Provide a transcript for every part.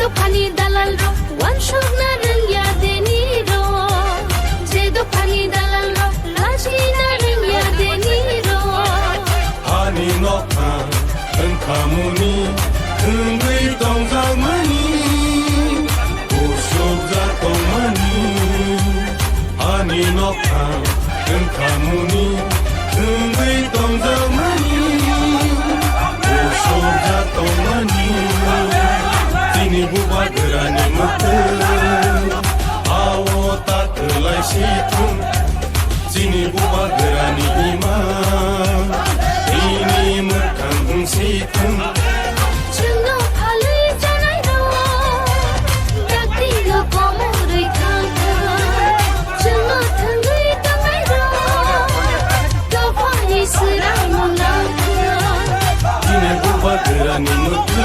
Jedo pani dalal ro wan shogna rangya deni ro Jedo pani dalal ro lashina rangya deni ro Ani nokha kamuni Ngui tong zamani Usobza tongmani Ani nokha kamuni Ngui tong zamani Usobza tongmani Tini buba gerani mutu Awo tak kelai situng Tini buba gerani imam Ini mekang situng Chungo phalai janai ro Yakti lo komoroi khangka Chungo thangui tangai ro To pani sirai mulangka Tini buba gerani mutu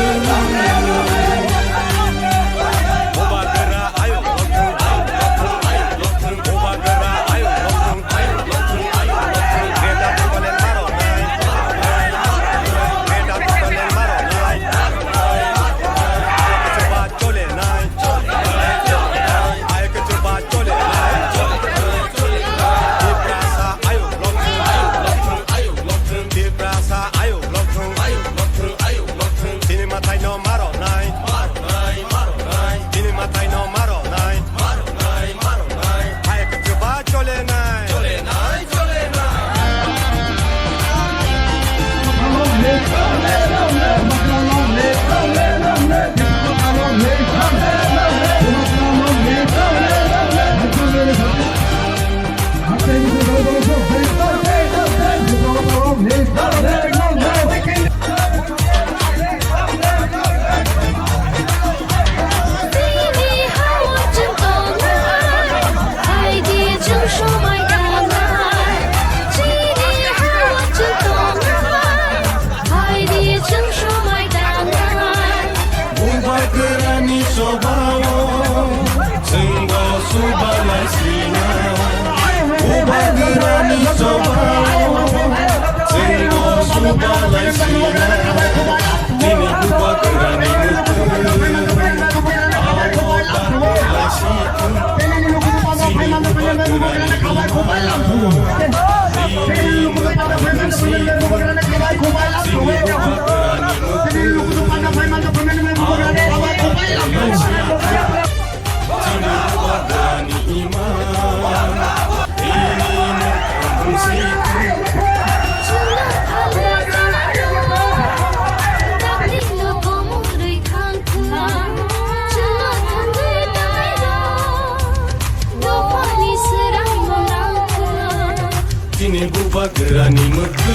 Tini buba gerani mutu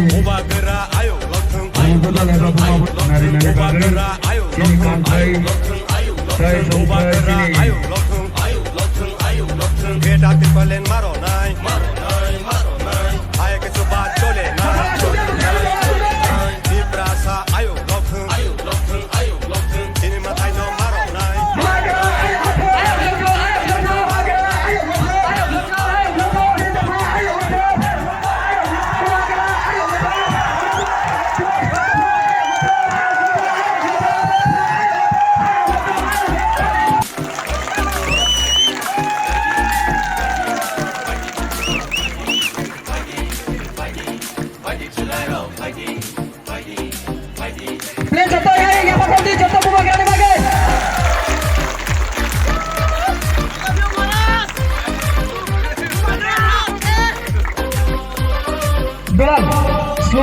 Buba gera ayo lotung Buba gera ayo lotung Buba gera ayo lotung Beda tipalen maro